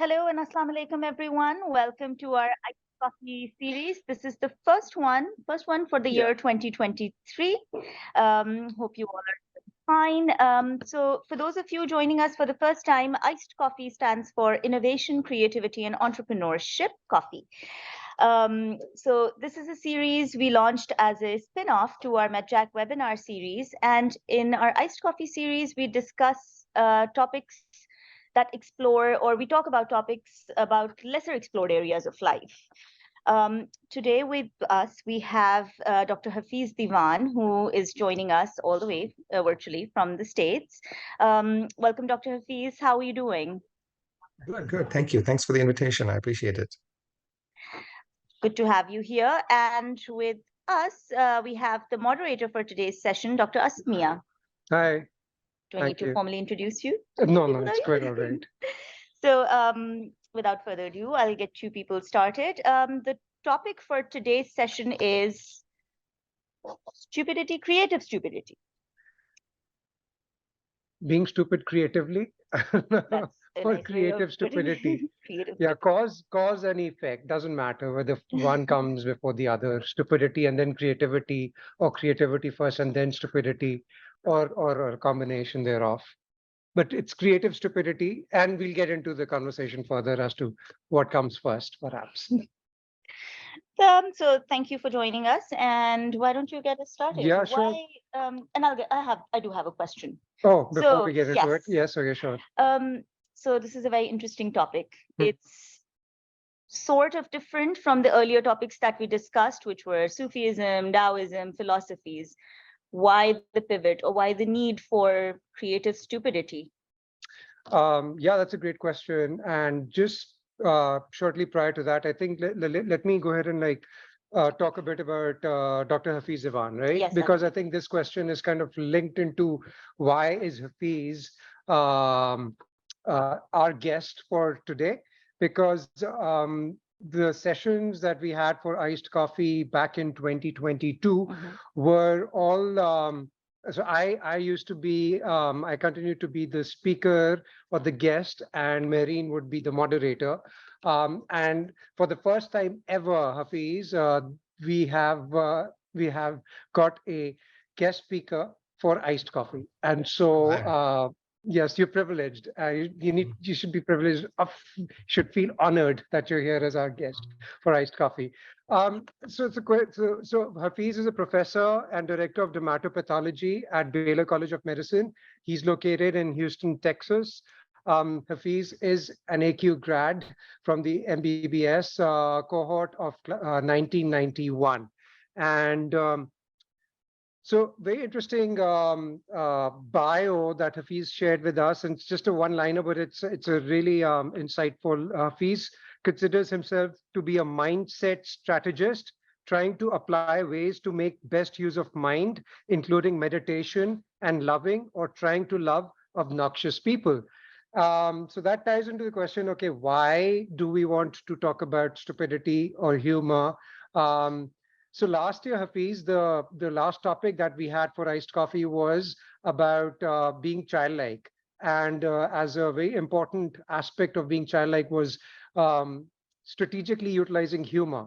Hello and assalamu alaikum everyone. Welcome to our iced coffee series. This is the first one for the Yeah. year 2023. Hope you all are fine. So for those of you joining us for the first time, iced coffee stands for Innovation, Creativity and Entrepreneurship Coffee. So this is a series we launched as a spin-off to our MedJack webinar series. And in our iced coffee series, we discuss topics that explore, or we talk about topics about lesser explored areas of life. Today with us, we have Dr. Hafeez Diwan, who is joining us all the way virtually from the States. Welcome, Dr. Hafeez. How are you doing? Good, good. Thank you. Thanks for the invitation. I appreciate it. Good to have you here. And with us, we have the moderator for today's session, Dr. Asad. Hi. Do I need Thank to you. formally introduce you? No, it's quite all right. So, without further ado, I'll get you people started. The topic for today's session is stupidity, creative stupidity. Being stupid creatively That's a or nice way of creative putting stupidity. it. Creative. Yeah, cause and effect. Doesn't matter whether one comes before the other. Stupidity and then creativity, or creativity first and then stupidity, or a combination thereof. But it's creative stupidity, and we'll get into the conversation further as to what comes first, perhaps. So thank you for joining us. And why don't you get us started? Yeah, sure. Why? And I do have a question. Oh, before we So get into it, yes, okay, sure. so this is a very interesting topic. Hmm. It's sort of different from the earlier topics that we discussed, which were Sufism, Taoism, philosophies. Why the pivot, or why the need for creative stupidity? Yeah, that's a great question. And just shortly prior to that, I think let me go ahead and talk a bit about Dr. Hafeez Diwan, right? Yes, Because I think this question is kind of linked into why is Hafeez our guest for today? Because the sessions that we had for iced coffee back in 2022 were all so I used to be I continued to be the speaker or the guest, and Marine would be the moderator. And for the first time ever, Hafeez, we have got a guest speaker for iced coffee, and so yes, you're privileged. You should be privileged. Should feel honored that you're here as our guest for iced coffee. So Hafeez is a professor and director of dermatopathology at Baylor College of Medicine. He's located in Houston, Texas. Hafeez is an AQ grad from the MBBS cohort of 1991. And so very interesting bio that Hafeez shared with us, and it's just a one-liner, but it's a really insightful. Hafeez considers himself to be a mindset strategist, trying to apply ways to make best use of mind, including meditation and loving, or trying to love obnoxious people. So that ties into the question, okay, why do we want to talk about stupidity or humor? So last year, Hafeez, the last topic that we had for iced coffee was about being childlike. And as a very important aspect of being childlike was strategically utilizing humor,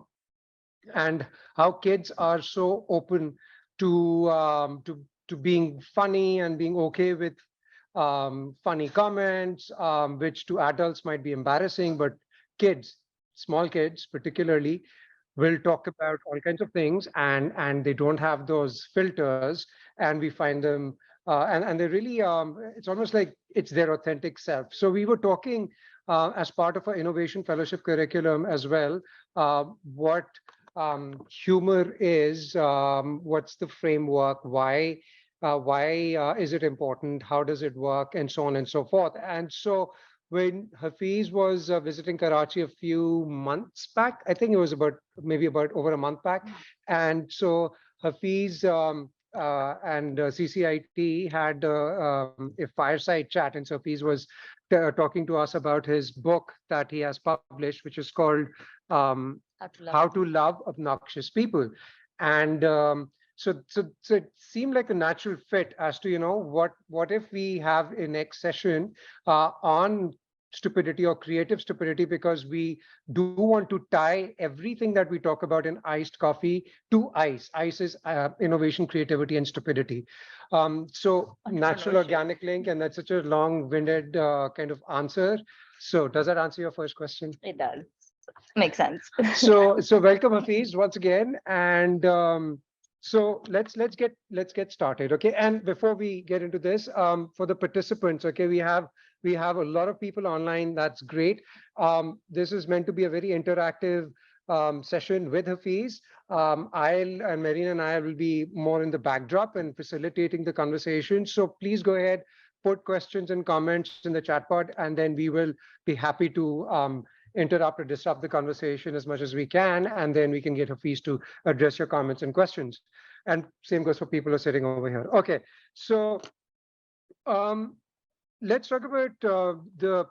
and how kids are so open to being funny and being okay with funny comments, which to adults might be embarrassing, but kids, small kids particularly, will talk about all kinds of things, and they don't have those filters, and we find them and they really it's almost like it's their authentic self. So we were talking as part of our innovation fellowship curriculum as well, what humor is, what's the framework, why is it important, how does it work, and so on and so forth. And so when Hafeez was visiting Karachi a few months back, I think it was maybe about over a month back, and so Hafeez and CCIT had a fireside chat, and so Hafeez was talking to us about his book that he has published, which is called How to Love Obnoxious People. And so it seemed like a natural fit as to, what if we have a next session on stupidity or creative stupidity, because we do want to tie everything that we talk about in iced coffee to ice. Ice is innovation, creativity, and stupidity. So natural organic link, and that's such a long-winded kind of answer. So does that answer your first question? It does. Makes sense. So welcome, Hafeez, once again, and so let's get started, okay? And before we get into this, for the participants, okay, we have a lot of people online. That's great. This is meant to be a very interactive session with Hafeez. I'll and Marina and I will be more in the backdrop and facilitating the conversation. So please go ahead, put questions and comments in the chat pod, and then we will be happy to interrupt or disrupt the conversation as much as we can, and then we can get Hafeez to address your comments and questions. And same goes for people who are sitting over here. Okay, so um, let's talk about the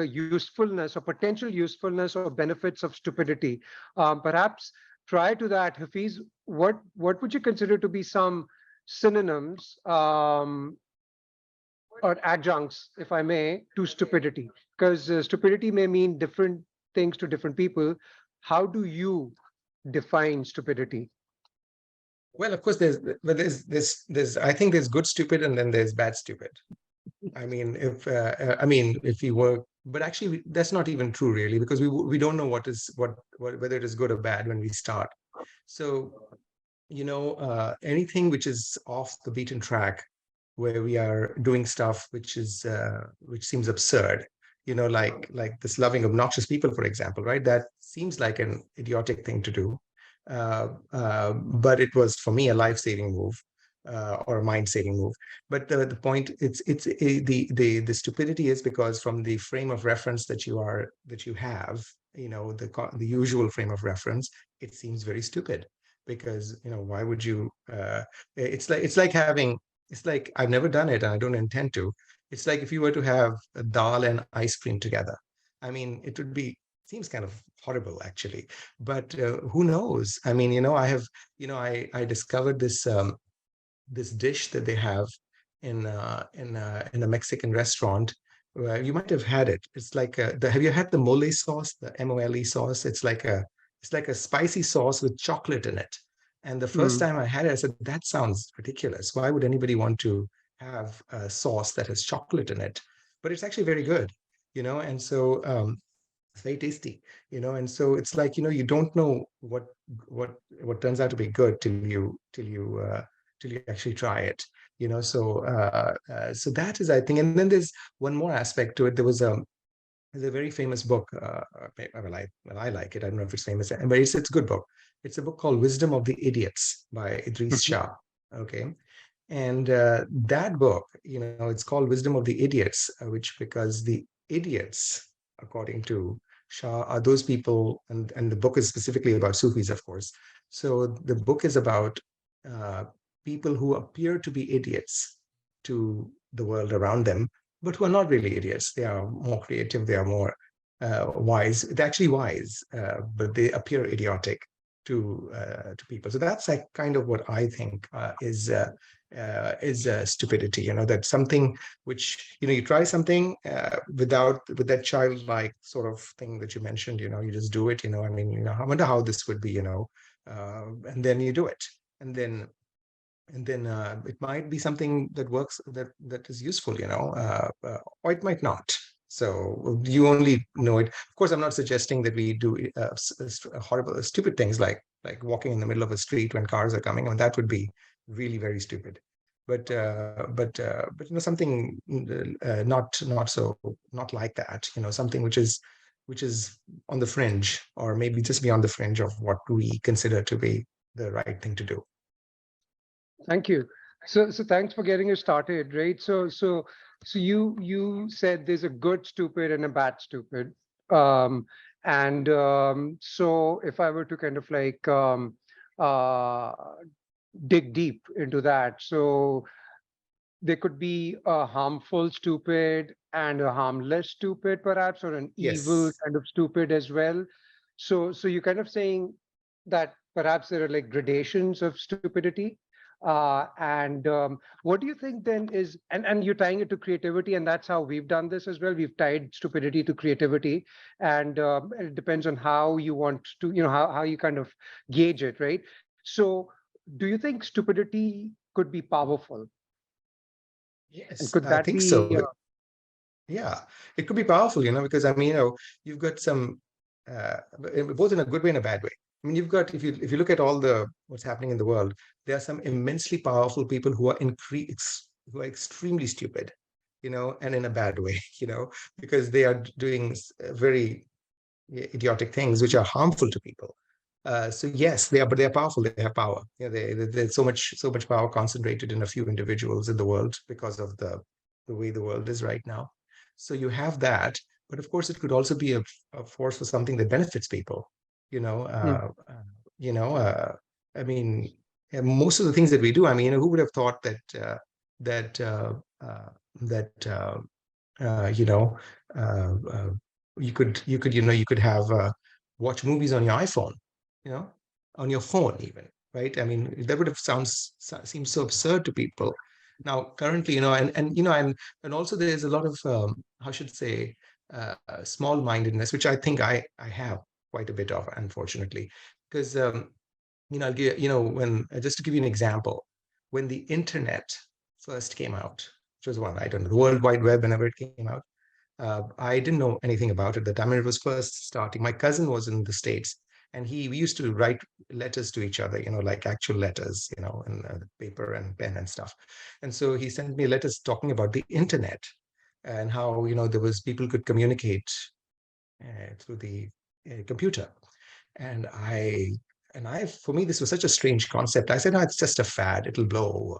usefulness or potential usefulness or benefits of stupidity. Perhaps prior to that, Hafeez, what would you consider to be some synonyms or adjuncts, if I may, to stupidity? Because stupidity may mean different things to different people. How do you define stupidity? Well, of course, there's I think there's good stupid and then there's bad stupid. I mean, if we work, but actually that's not even true really, because we don't know whether it is good or bad when we start. So, anything which is off the beaten track, where we are doing stuff which seems absurd, like this loving obnoxious people, for example, right? That seems like an idiotic thing to do, but it was for me a life-saving move, or a mind-saving move. But the point, the stupidity is because from the frame of reference that you have, the usual frame of reference, it seems very stupid, because why would you? It's like I've never done it and I don't intend to. It's like if you were to have a dal and ice cream together. I mean, it would be seems kind of horrible actually, but who knows? I mean, I discovered this dish that they have in a Mexican restaurant. You might have had it. It's like have you had the mole sauce, the mole sauce? It's like a spicy sauce with chocolate in it. And the first time I had it, I said, that sounds ridiculous. Why would anybody want to have a sauce that has chocolate in it? But it's actually very good, and so it's very tasty, and so it's like, you don't know what turns out to be good till you actually try it, so that is, I think. And then there's one more aspect to it. There's a very famous book. I like it. I don't know if it's famous, but it's a good book. It's a book called Wisdom of the Idiots by Idris Shah. Okay. And that book, it's called Wisdom of the Idiots, which because the idiots, according to Shah, are those people, and the book is specifically about Sufis, of course. So the book is about uh, people who appear to be idiots to the world around them, but who are not really idiots. They are more creative. They are more wise. They're actually wise, but they appear idiotic to people. So that's like kind of what I think is stupidity. That something which you try something with that childlike sort of thing that you mentioned. You just do it. I mean, I wonder how this would be. And then you do it, and then it might be something that works, that is useful, or it might not. So you only know it. Of course, I'm not suggesting that we do horrible, stupid things like walking in the middle of a street when cars are coming. I mean, that would be really very stupid. But something not like that. Something which is on the fringe, or maybe just beyond the fringe of what we consider to be the right thing to do. Thank you. So thanks for getting us started, right? So you said there's a good stupid and a bad stupid. And so if I were to kind of like uh, dig deep into that, so there could be a harmful stupid and a harmless stupid, perhaps, or an evil Yes. kind of stupid as well. So you're kind of saying that perhaps there are like gradations of stupidity. And what do you think then is, and you're tying it to creativity, and that's how we've done this as well. We've tied stupidity to creativity, and it depends on how you want to, how you kind of gauge it, right? So, do you think stupidity could be powerful, and Yes, could I that think be? so. Yeah, it could be powerful, because I mean, you've got some, both in a good way and a bad way. I mean, you've got, if you look at all the what's happening in the world, there are some immensely powerful people who are extremely stupid, and in a bad way, because they are doing very idiotic things which are harmful to people. So yes, but they are powerful. They have power. There's so much power concentrated in a few individuals in the world because of the way the world is right now. So you have that, but of course, it could also be a force for something that benefits people. You know, Hmm, uh, you know. I mean, most of the things that we do. I mean, who would have thought that uh, that uh, you know uh, uh, you could have watch movies on your iPhone, you know, on your phone even, right? I mean, that would have seems so absurd to people. Now, currently, and also there's a lot of how should I say small-mindedness, which I think I have quite a bit of, unfortunately, because I'll give when just to give you an example, when the internet first came out, which was one, I don't know, the World Wide Web, whenever it came out. I didn't know anything about it at the time. It was first starting. My cousin was in the States, and we used to write letters to each other, like actual letters, and paper and pen and stuff. And so he sent me letters talking about the internet and how, there was people could communicate through the computer. And for me, this was such a strange concept. I said, no, it's just a fad. It'll blow over.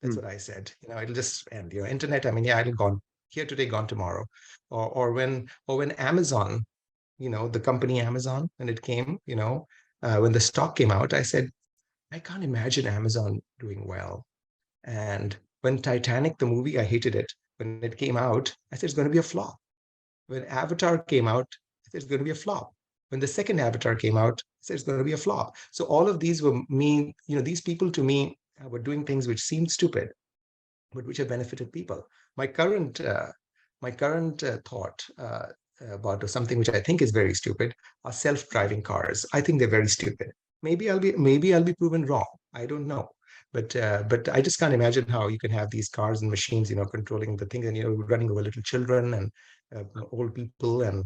That's hmm, what I said. It'll just end. Internet. I mean, yeah, it'll gone here today, gone tomorrow. Or when Amazon, the company Amazon, when it came, when the stock came out, I said, I can't imagine Amazon doing well. And when Titanic, the movie, I hated it. When it came out, I said it's going to be a flop. When Avatar came out, I said it's going to be a flop. When the second Avatar came out, I said it's going to be a flop. So all of these were these people to me were doing things which seemed stupid, but which have benefited people. My current thought about something which I think is very stupid are self-driving cars. I think they're very stupid. Maybe I'll be proven wrong. I don't know. But I just can't imagine how you can have these cars and machines, controlling the things and running over little children and old people and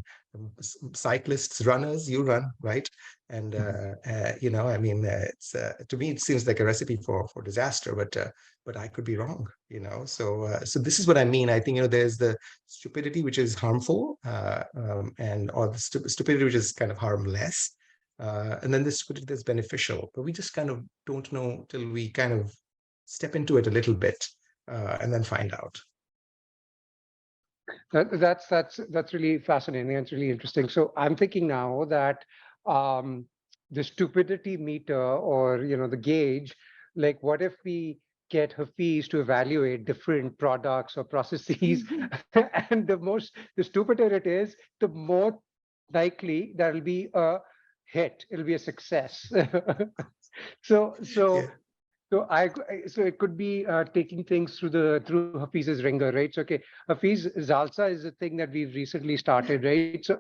cyclists, runners. You run, right? And I mean, it's to me it seems like a recipe for disaster. But I could be wrong, So this is what I mean. I think there's the stupidity which is harmful, and or the stupidity which is kind of harmless, and then the stupidity that's beneficial. But we just kind of don't know till we kind of step into it a little bit, and then find out. that's really fascinating. That's really interesting. So I'm thinking now that um, the stupidity meter, or the gauge, like what if we get Hafeez to evaluate different products or processes, and the stupider it is, the more likely that'll be a hit. It'll be a success. so Yeah. so so it could be taking things through Hafeez's ringer, right? So okay, Hafeez Zalsa is a thing that we've recently started, right? So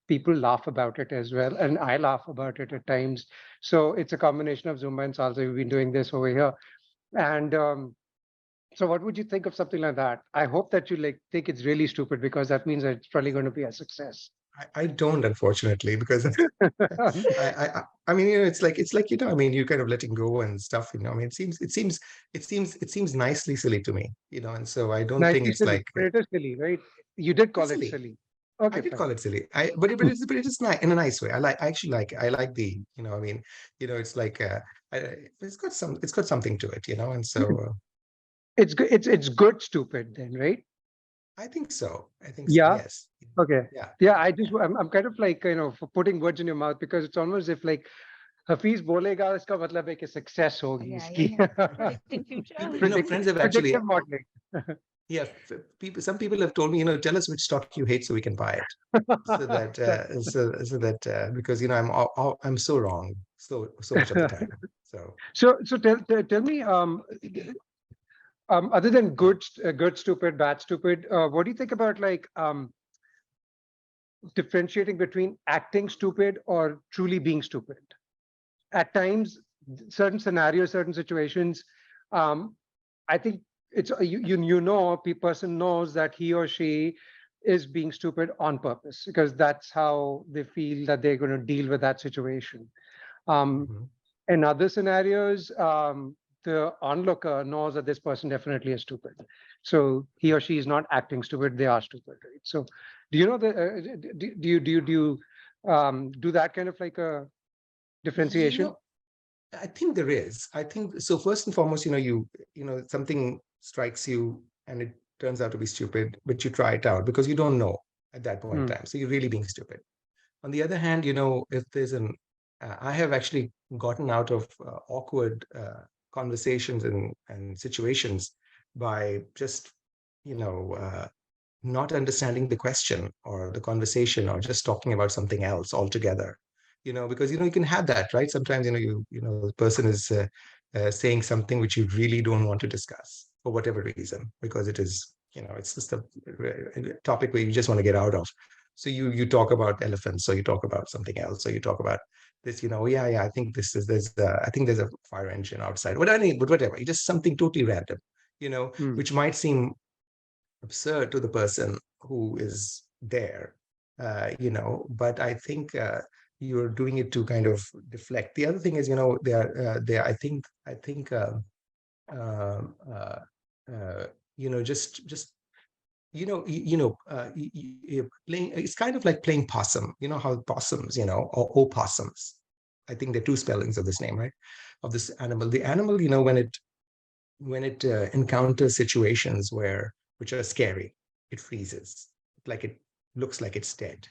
people laugh about it as well, and I laugh about it at times. So it's a combination of Zumba and salsa. We've been doing this over here, and so what would you think of something like that? I hope that you think it's really stupid, because that means that it's probably going to be a success. I don't, unfortunately, because I mean, it's like, I mean, you're kind of letting go and stuff, I mean, it seems nicely silly to me, and so I don't think Nicely it's silly, like but it is silly, right? You did call it's it silly. silly. I Okay, did fine. call it silly. But it is nice in a nice way. I actually like it. I like I mean, it's like it's got something to it, and so It's good. It's good stupid then, right? I think so. I think so. Yeah. Yes. Okay. Yeah. Yeah. Yeah. I'm kind of like for putting words in your mouth, because it's almost if like Hafiz bolega iska matlab hai ki success hogi Yeah, iski. yeah. Predicting People, future. friends have actually, Predictive modeling. yeah, some people have told me, tell us which stock you hate so we can buy it. So that, because I'm so wrong so much of the time. So tell me, other than good stupid, bad stupid, what do you think about like differentiating between acting stupid or truly being stupid? At times, certain scenarios, certain situations, um, I think it's you know, a person knows that he or she is being stupid on purpose because that's how they feel that they're going to deal with that situation. Um, Mhm. in other scenarios, the onlooker knows that this person definitely is stupid. So he or she is not acting stupid; they are stupid, right? So, do you know the? Do you do that kind of like a You differentiation? know, I think there is. I think so. First and foremost, something strikes you and it turns out to be stupid, but you try it out because you don't know at that point in Hmm. time. So you're really being stupid. On the other hand, if there's I have actually gotten out of awkward conversations and situations by just, you know, uh, not understanding the question or the conversation or just talking about something else altogether. Because you can have that, right? Sometimes the person is saying something which you really don't want to discuss for whatever reason, because it's just a topic where you just want to get out of. So you talk about elephants, or you talk about something else, or you talk about this. Yeah, I think I think there's a fire engine outside. But whatever, it's just something totally random. Hmm. Which might seem absurd to the person who is there, but I think you're doing it to kind of deflect. The other thing is, I think um, uh, uh, just playing. It's kind of like playing possum. You know how possums, or opossums. I think there are two spellings of this name, right? Of this animal. The animal, when it encounters situations which are scary, it freezes. Like it looks like it's dead,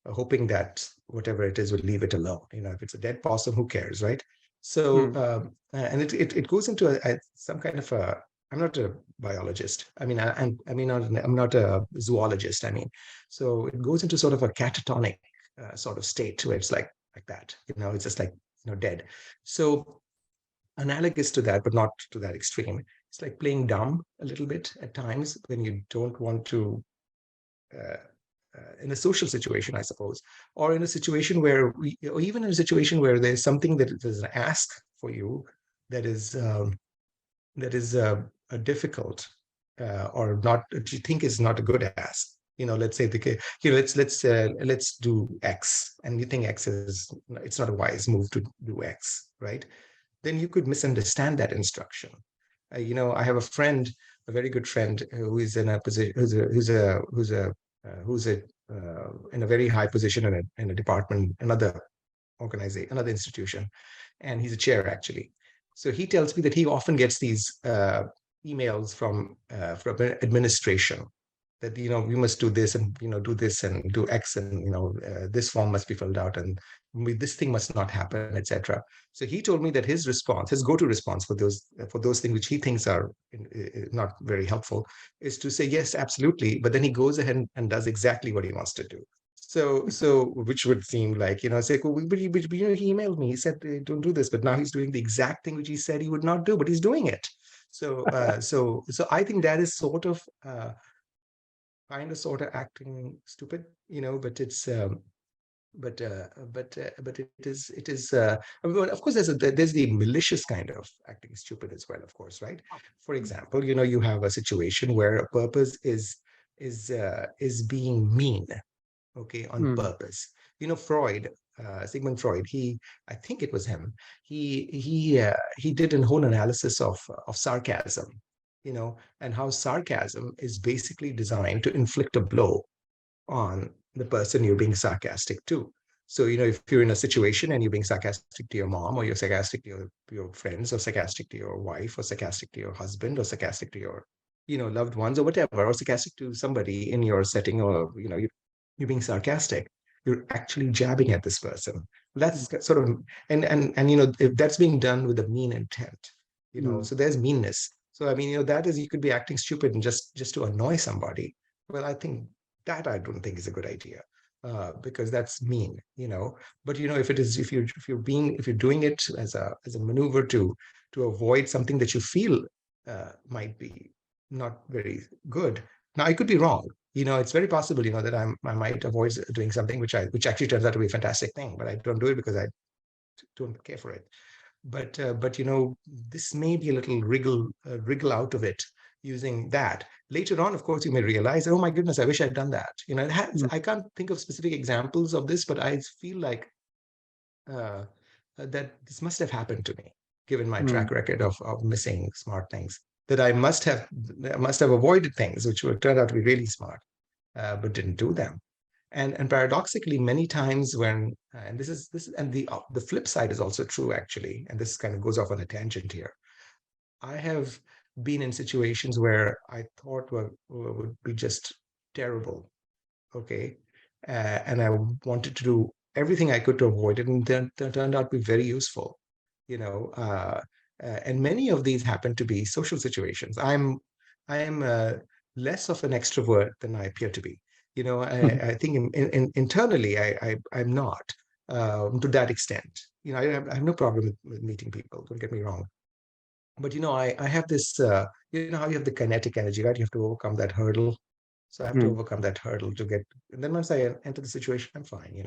hoping that whatever it is will leave it alone. If it's a dead possum, who cares, right? So, Hmm. and it goes into some kind of a. I'm not a biologist. I mean, I'm not a zoologist. I mean, so it goes into sort of a catatonic sort of state where it's like that. It's just like dead. So analogous to that, but not to that extreme. It's like playing dumb a little bit at times when you don't want to, uh, in a social situation, I suppose, or in a situation or even in a situation where there's something that is an ask for you that is a difficult or not, that you think is not a good ask. Let's say let's do X, and you think X is it's not a wise move to do X, right? Then you could misunderstand that instruction. I have a friend, a very good friend, who is in a position, who's in a very high position in a department, another organization, another institution, and he's a chair actually. So he tells me that he often gets these emails from administration that we must do this, and do this and do X, and this form must be filled out, and this thing must not happen, etc. So he told me that his go-to response for those things which he thinks are not very helpful is to say yes, absolutely, but then he goes ahead and does exactly what he wants to do. So which would seem like, it's like, well, but he emailed me, he said, don't do this, but now he's doing the exact thing which he said he would not do, but he's doing it. So I think that is sort of acting stupid, but it's but it is I mean, well, of course there's the malicious kind of acting stupid as well, of course, right? For example, you have a situation where a purpose is being mean, okay, on Hmm. purpose. Freud, Sigmund Freud, I think it was him, he did a whole analysis of sarcasm, and how sarcasm is basically designed to inflict a blow on the person you're being sarcastic to. So, if you're in a situation and you're being sarcastic to your mom, or you're sarcastic to your friends, or sarcastic to your wife, or sarcastic to your husband, or sarcastic to your, loved ones, or whatever, or sarcastic to somebody in your setting, or, you're being sarcastic, you're actually jabbing at this person. That's sort of, and, if that's being done with a mean intent, Hmm. so there's meanness. So, I mean, that is, you could be acting stupid and just to annoy somebody. Well, I think that I don't think is a good idea. because that's mean, But if it is, if you're doing it as a maneuver to avoid something that you feel might be not very good. Now, I could be wrong. It's very possible, that I might avoid doing something which actually turns out to be a fantastic thing, but I don't do it because I don't care for it. But this may be a little wriggle out of it using that. Later on, of course, you may realize, oh my goodness, I wish I'd done that. Mm, I can't think of specific examples of this, but I feel like uh, that this must have happened to me, given my mm, track record of missing smart things. That I must have avoided things which would turn out to be really smart, but didn't do them. And paradoxically, many times when and this is and the flip side is also true, actually, and this kind of goes off on a tangent here. I have been in situations where I thought would be just terrible, okay, and I wanted to do everything I could to avoid it, and then that turned out to be very useful, you know. And many of these happen to be social situations. I am less of an extrovert than I appear to be. I think internally I'm not to that extent. I have no problem with meeting people. Don't get me wrong, but I have this. How you have the kinetic energy, right? You have to overcome that hurdle. So I have to mm, overcome that hurdle to get. And then once I enter the situation, I'm fine.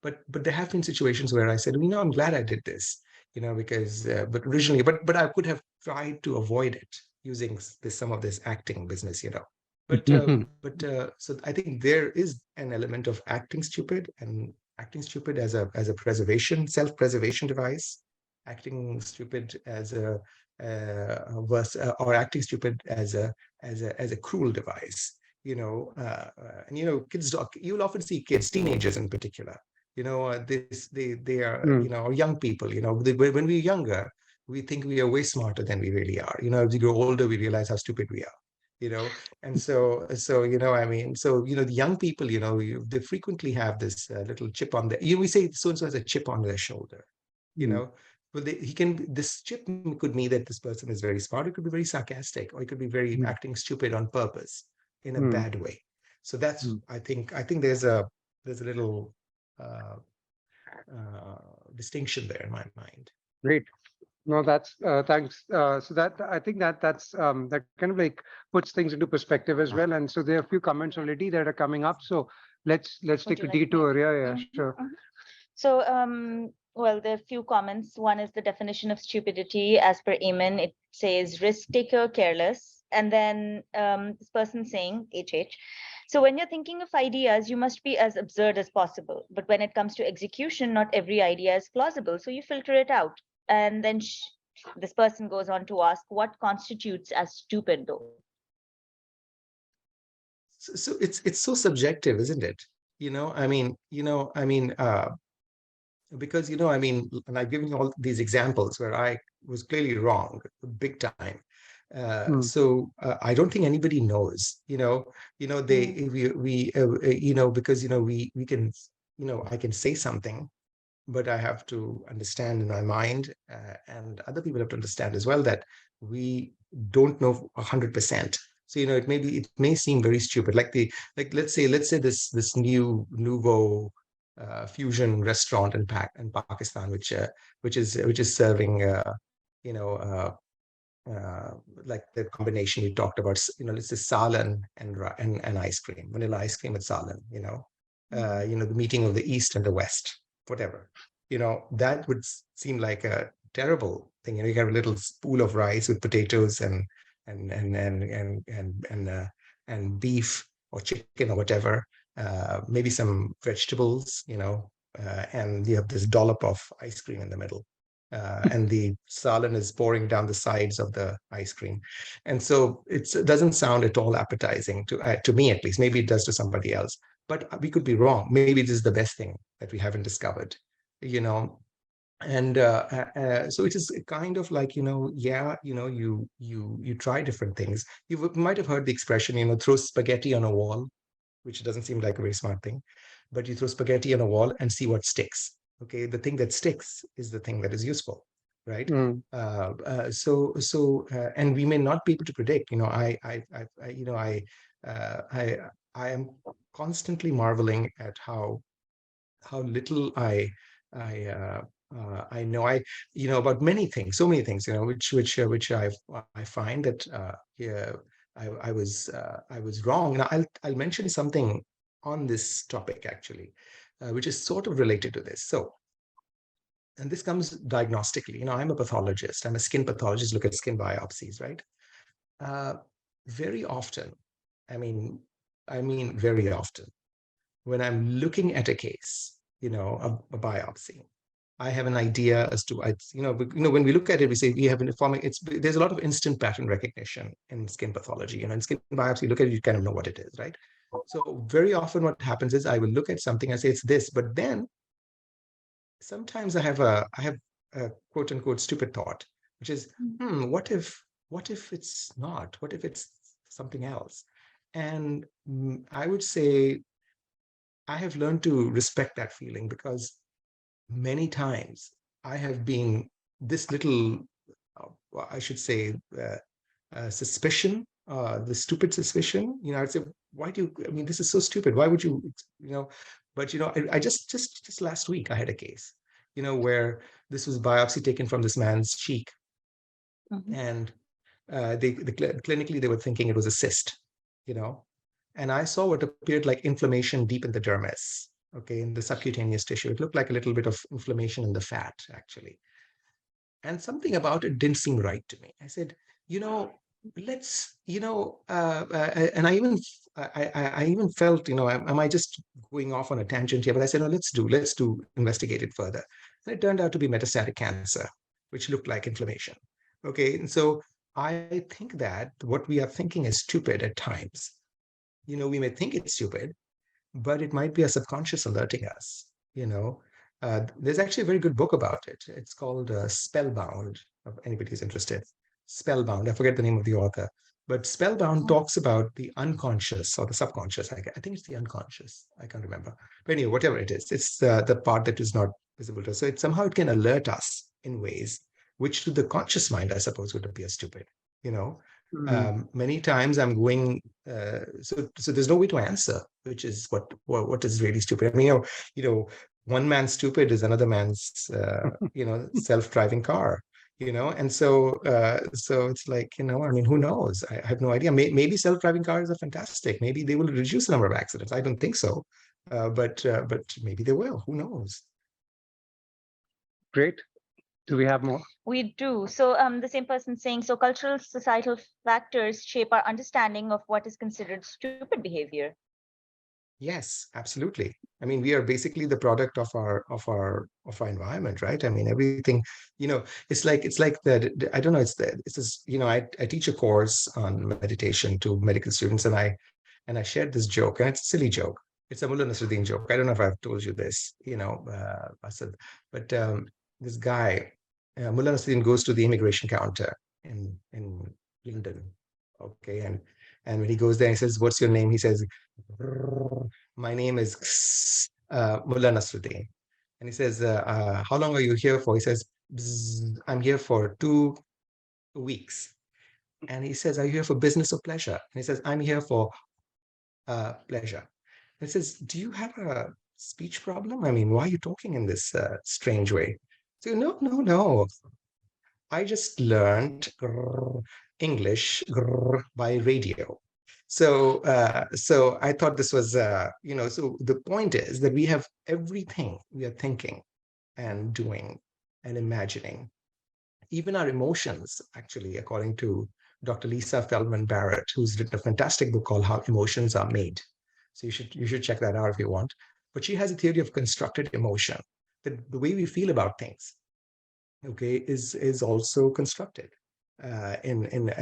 But there have been situations where I said, I'm glad I did this. Because but originally, but I could have tried to avoid it using some of this acting business. So I think there is an element of acting stupid as a self-preservation device, acting stupid as or acting stupid as a cruel device. And kids, you'll often see kids, teenagers in particular, they are, mm, or young people, when we're younger, we think we are way smarter than we really are. As we grow older, we realize how stupid we are. And so I mean, so the young people, they frequently have this little chip on their, we say so and so has a chip on their shoulder. you mm, know well, this chip could mean that this person is very smart. It could be very sarcastic, or it could be very mm, acting stupid on purpose in a mm, bad way. So that's, mm. I think there's a little uh, distinction there in my mind. Great. No, that's thanks. So that I think that kind of like puts things into perspective as well. And so there are a few comments already that are coming up. So let's Would take you a like me detour. to? Yeah, yeah, sure. So, well, there are a few comments. One is the definition of stupidity. As per Eamon, it says risk taker, careless. And then this person saying, HH, so when you're thinking of ideas, you must be as absurd as possible. But when it comes to execution, not every idea is plausible. So you filter it out. And then this person goes on to ask, what constitutes as stupid, though? So it's so subjective, isn't it? Because and I've given you all these examples where I was clearly wrong big time. Mm, So I don't think anybody knows. Mm, They we because we can, I can say something, but I have to understand in my mind, and other people have to understand as well, that we don't know 100%. So it may seem very stupid, like let's say this nouveau fusion restaurant in Pakistan, which is serving you know uh, like the combination you talked about, let's say salan and ice cream, vanilla ice cream with salan, mm, the meeting of the East and the West, whatever. That would seem like a terrible thing. You have a little spool of rice with potatoes and beef or chicken or whatever, maybe some vegetables, and you have this dollop of ice cream in the middle, and the salan is pouring down the sides of the ice cream. And so it doesn't sound at all appetizing to me, at least. Maybe it does to somebody else, but we could be wrong. Maybe this is the best thing that we haven't discovered, you know. And so it is kind of like, yeah, you try different things. You might have heard the expression, throw spaghetti on a wall, which doesn't seem like a very smart thing, but you throw spaghetti on a wall and see what sticks. Okay, the thing that sticks is the thing that is useful, right? mm, And we may not be able to predict. I I am constantly marveling at how little I know. About many things, so many things, which I find that yeah, I was wrong. Now I'll mention something on this topic actually, which is sort of related to this. So, and this comes diagnostically. I'm a pathologist. I'm a skin pathologist. Look at skin biopsies, right? Uh, Very often, I mean, very often, when I'm looking at a case, a biopsy, I have an idea as to, when we look at it, we say we have an informing. There's a lot of instant pattern recognition in skin pathology. In skin biopsy, you look at it, you kind of know what it is, right? So very often, what happens is I will look at something, I say it's this, but then sometimes I have a quote unquote stupid thought, which is, Mm. what if it's not? What if it's something else? And I would say I have learned to respect that feeling because many times I have been this little, I should say, suspicion, the stupid suspicion. I'd say, why do you? I mean, this is so stupid. Why would you? You know, but I just last week I had a case, where this was biopsy taken from this man's cheek, Mhm. and clinically they were thinking it was a cyst, you know, and I saw what appeared like inflammation deep in the dermis. Okay, in the subcutaneous tissue, it looked like a little bit of inflammation in the fat, actually. And something about it didn't seem right to me. I said, you know, let's, and I even felt, am I just going off on a tangent here? But I said, no, let's do investigate it further. And it turned out to be metastatic cancer, which looked like inflammation. Okay, and so I think that what we are thinking is stupid at times. We may think it's stupid, but it might be a subconscious alerting us. You know, there's actually a very good book about it. It's called Spellbound. If anybody is interested, Spellbound. I forget the name of the author, but Spellbound talks about the unconscious or the subconscious. I think it's the unconscious. I can't remember. But anyway, whatever it is, it's the part that is not visible to us. So it somehow it can alert us in ways which to the conscious mind, I suppose, would appear stupid. You know, Mm. Many times I'm going so there's no way to answer which is what is really stupid. I mean, one man's stupid is another man's self-driving car, and so it's like, I mean, who knows? I have no idea. Maybe self-driving cars are fantastic. Maybe they will reduce the number of accidents. I don't think so, but maybe they will. Who knows? Great. Do we have more? We do. So, the same person saying, so cultural, societal factors shape our understanding of what is considered stupid behavior. Yes, absolutely. I mean, we are basically the product of our environment, right? I mean, everything, it's like the I don't know, it's this, I teach a course on meditation to medical students, and I shared this joke, and it's a silly joke. It's a Mullah Nasruddin joke. I don't know if I've told you this, Asad, but this guy, Mullah Nasruddin goes to the immigration counter in London, okay, and when he goes there, he says, "What's your name?" He says, my name is Mullah Nasruddin. And he says, how long are you here for? He says, I'm here for 2 weeks. And he says, are you here for business or pleasure? And he says, I'm here for pleasure. And he says, do you have a speech problem? I mean, why are you talking in this strange way? So, no, no, no. I just learned English by radio. So I thought this was, so the point is that we have everything we are thinking and doing and imagining, even our emotions, actually, according to Dr. Lisa Feldman Barrett, who's written a fantastic book called How Emotions Are Made. So you should check that out if you want. But she has a theory of constructed emotion, that the way we feel about things, okay, is also constructed in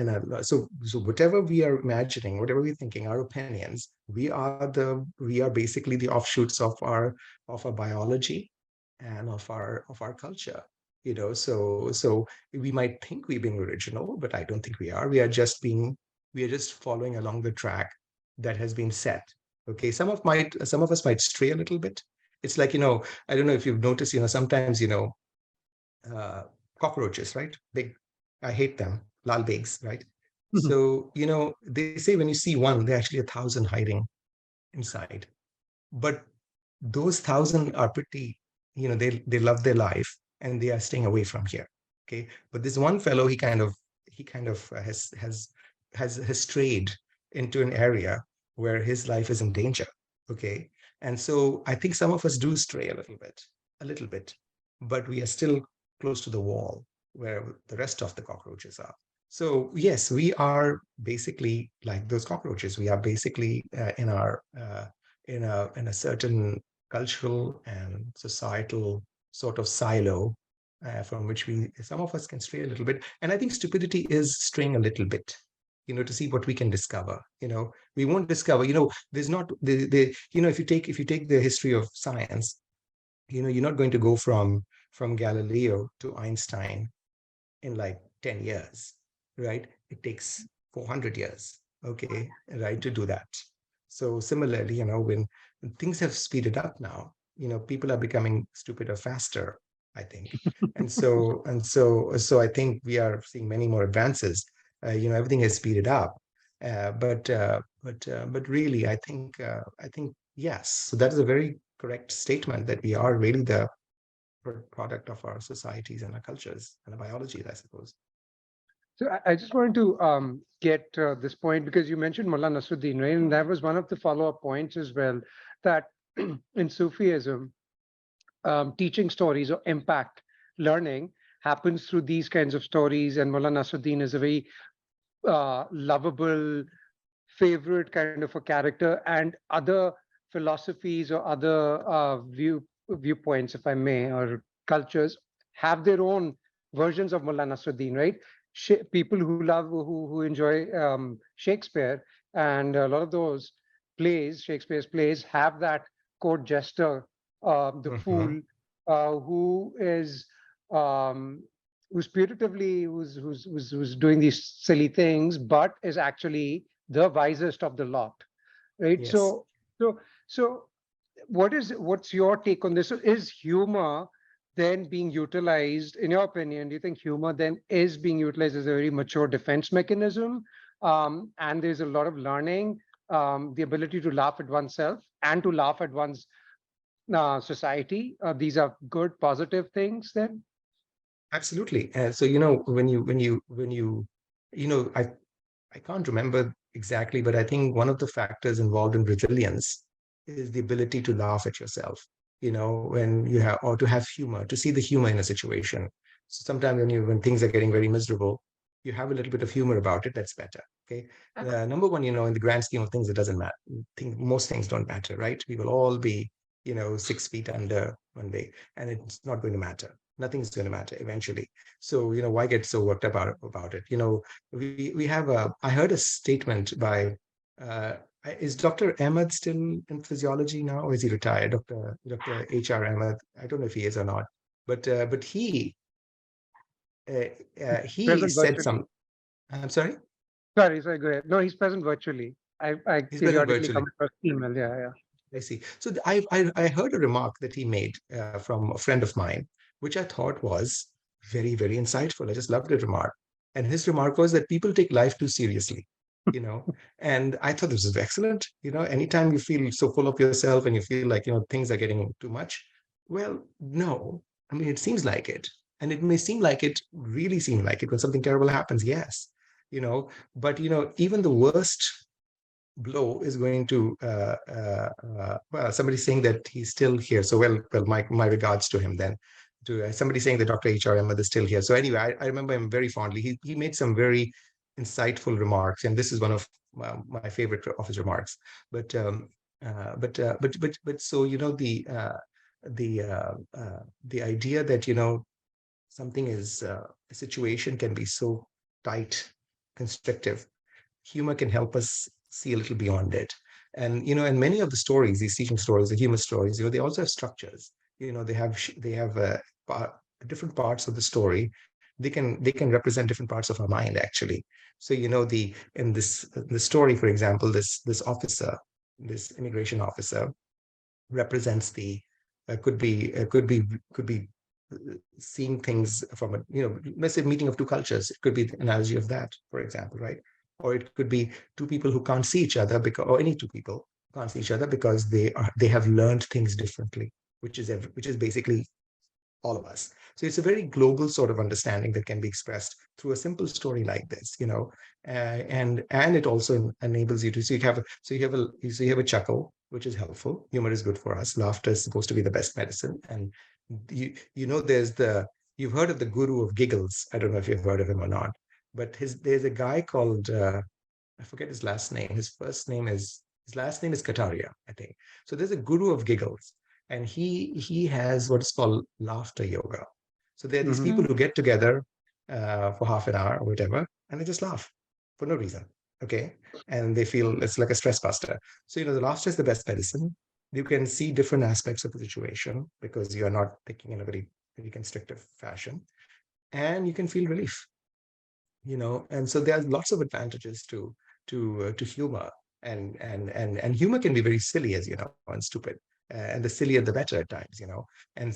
so whatever we are imagining, whatever we're thinking, our opinions, we are basically the offshoots of our biology and of our culture. So we might think we're being original, but I don't think we are. We are just following along the track that has been set. Okay, some of us might stray a little bit. It's like, I don't know if you've noticed, sometimes, uh, cockroaches, right? Big, I hate them, lal begs, right? So, they say when you see one, there are actually 1,000 hiding. inside. But those 1,000 are pretty, they love their life and they are staying away from here. Okay. But this one fellow, he kind of has strayed into an area where his life is in danger. Okay. And so I think some of us do stray a little bit, but we are still close to the wall where the rest of the cockroaches are. So yes, we are basically like those cockroaches. We are basically in a certain cultural and societal sort of silo from which we some of us can stray a little bit. And I think stupidity is straying a little bit, to see what we can discover. We won't discover. There's not if you take the history of science, you're not going to go from Galileo to Einstein in like 10 years, right? It takes 400 years, okay, right, to do that. So similarly, when things have speeded up now, people are becoming stupider faster, I think. And so I think we are seeing many more advances. Everything has speeded up. But really, I think yes. So that is a very correct statement that we are really the product of our societies and our cultures and our biologies, I suppose. So I just wanted to get this point because you mentioned Mullah Nasruddin, right? And that was one of the follow-up points as well, that in Sufism, teaching stories or impact learning happens through these kinds of stories. And Mullah Nasruddin is a very lovable, favorite kind of a character, and other philosophies or other viewpoints, if I may, or cultures have their own versions of Mullah Nasruddin, right? People who love, who enjoy Shakespeare, and a lot of those plays, Shakespeare's plays, have that court jester, the Mhm. fool, who is who's putatively who's doing these silly things, but is actually the wisest of the lot, right? Yes. So what's your take on this? So is humor then being utilized, in your opinion? Do you think humor then is being utilized as a very mature defense mechanism? And there's a lot of learning, the ability to laugh at oneself and to laugh at one's society. These are good, positive things then? Absolutely. So when you I can't remember exactly, but I think one of the factors involved in resilience is the ability to laugh at yourself, when you have, or to have humor, to see the humor in a situation. So sometimes when things are getting very miserable, you have a little bit of humor about it. That's better. Okay. Number one, in the grand scheme of things, it doesn't matter. Most things don't matter, right? We will all be, 6 feet under one day, and it's not going to matter. Nothing's going to matter eventually. So, why get so worked up about it? We have I heard a statement by uh, is Dr. Ahmed still in physiology now, or is he retired? Dr. H.R. Ahmed. I don't know if he is or not, but uh, he Present said virtually. some. I'm sorry. Sorry, go ahead. No, he's present virtually. I He's present periodically virtually. come across email. Yeah, yeah. I see. So I heard a remark that he made from a friend of mine, which I thought was very, very insightful. I just loved the remark. And his remark was that people take life too seriously, you know. And I thought this was excellent. Anytime you feel so full of yourself and you feel like, things are getting too much, well, no. I mean, it seems like it. And it may seem like it, really seem like it when something terrible happens, yes. But even the worst blow is going to well, somebody saying that he's still here, so well, my regards to him then, to somebody saying that Dr. H.R. Ahmed is still here. So anyway, I remember him very fondly. He made some very insightful remarks, and this is one of my favorite of his remarks. But so the idea that something is a situation can be so tight, constrictive. Humor can help us see a little beyond it. And many of the stories, these teaching stories, the humor stories, they also have structures. They have different parts of the story. They can represent different parts of our mind, actually. So the in the story, for example, this officer, this immigration officer, represents the could be seeing things from a, let's say, meeting of two cultures. It could be the analogy of that, for example, right? Or it could be two people who can't see each other, because, or any two people cancel each other because they have learned things differently, which is basically all of us. So it's a very global sort of understanding that can be expressed through a simple story like this, and it also enables you to so you have a chuckle, which is helpful. Humor is good for us. Laughter is supposed to be the best medicine. And there's you've heard of the guru of giggles. I don't know if you've heard of him or not, but there's a guy called I forget his last name. His last name is Kataria, I think. So there's a guru of giggles, and he has what is called laughter yoga. So there are these people Mm. who get together for half an hour or whatever, and they just laugh for no reason. Okay, and they feel it's like a stress buster. So the laughter is the best medicine. You can see different aspects of the situation because you are not thinking in a very constrictive fashion, and you can feel relief. And so there are lots of advantages to humor, and humor can be very silly, as you know, and stupid, and the sillier the better at times. And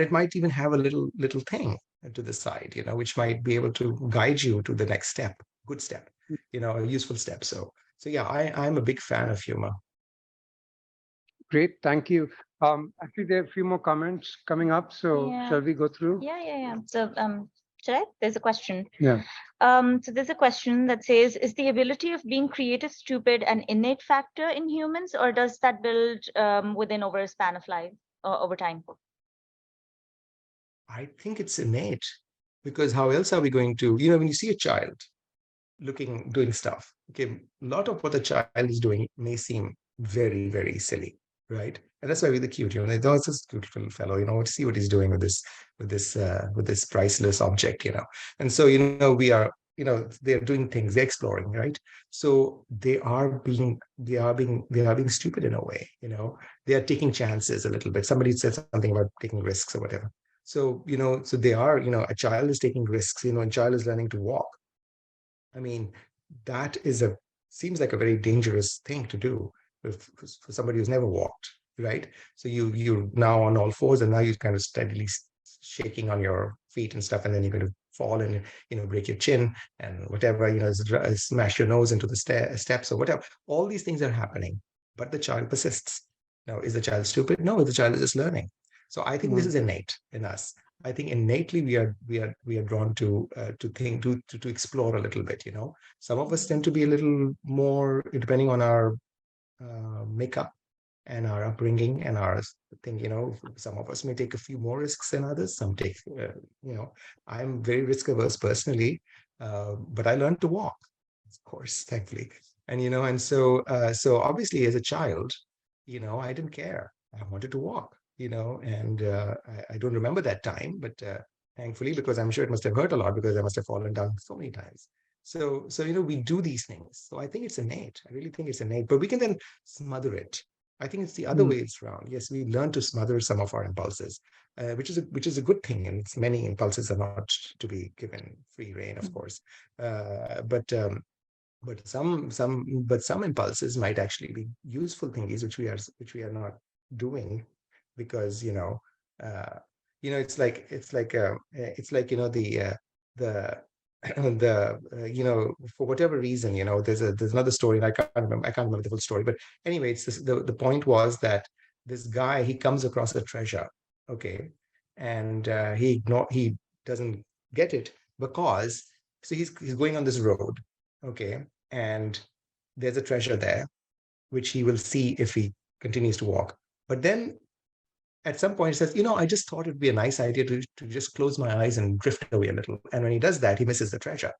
it might even have a little thing to the side, which might be able to guide you to the next step, good step, a useful step. So yeah, I'm a big fan of humor. Great, thank you. Actually, there are a few more comments coming up, so Yeah. shall we go through? Yeah. So, should I? There's a question. Yeah. So there's a question that says, is the ability of being creative stupid an innate factor in humans, or does that build within over a span of life or over time? I think it's innate, because how else are we going to, when you see a child doing stuff, okay, a lot of what the child is doing may seem very, very silly, right? And that's why we're the cute, they thought it's this cute little fellow, see what he's doing with this priceless object. And so we are, they're doing things, they're exploring, right? So they are being stupid in a way. They are taking chances a little bit. Somebody said something about taking risks or whatever. So so they are, a child is taking risks, a child is learning to walk. I mean, that seems like a very dangerous thing to do for somebody who's never walked, right? So you're now on all fours, and now you're kind of steadily shaking on your feet and stuff, and then you're going to fall and break your chin and whatever, smash your nose into the steps or whatever. All these things are happening, but the child persists. Now, is the child stupid? No, the child is just learning. So I think this is innate in us. I think innately we are drawn to think to explore a little bit. Some of us tend to be a little more, depending on our makeup and our upbringing and our thing. Some of us may take a few more risks than others. Some take, I'm very risk averse personally, but I learned to walk, of course, thankfully. And obviously as a child, I didn't care. I wanted to walk. And I don't remember that time, but thankfully, because I'm sure it must have hurt a lot, because I must have fallen down so many times. So we do these things. So I think it's innate. I really think it's innate, but we can then smother it. I think it's the other way it's around. Yes, we learn to smother some of our impulses, which is a good thing. And many impulses are not to be given free rein, of course. But some impulses might actually be useful things, which we are not doing, because the for whatever reason, there's another story, and I can't remember the full story, but anyway, it's the point was that this guy, he comes across a treasure, okay, and he doesn't get it, because so he's going on this road, okay, and there's a treasure there which he will see if he continues to walk. But then at some point he says, I just thought it'd be a nice idea to just close my eyes and drift away a little. And when he does that, he misses the treasure.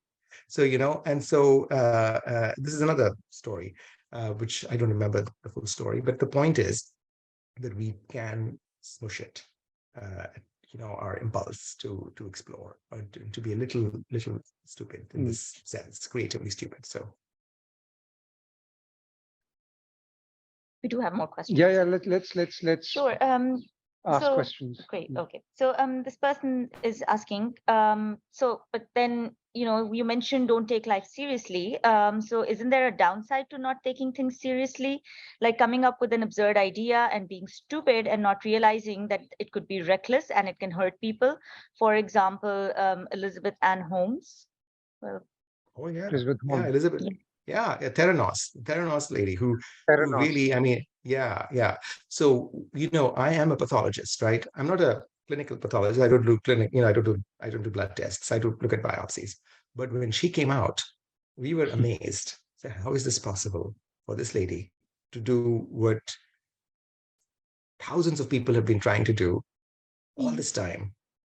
So, this is another story, which I don't remember the full story, but the point is that we can smush it, uh, our impulse to explore, or to be a little stupid in this sense, creatively stupid. So We do have more questions. Yeah. Let's Sure. ask So questions. great. Okay. So this person is asking, but then, you mentioned don't take life seriously. So isn't there a downside to not taking things seriously, like coming up with an absurd idea and being stupid and not realizing that it could be reckless and it can hurt people? For example, Elizabeth Ann Holmes. Well, oh yeah, Elizabeth Holmes. Elizabeth. Yeah. Yeah, a Theranos lady who Theranos. really, I mean, yeah, yeah. So, I am a pathologist, right? I'm not a clinical pathologist. I don't do clinic, I don't do blood tests. I do look at biopsies. But when she came out, we were amazed. So how is this possible for this lady to do what thousands of people have been trying to do all Mm. this time?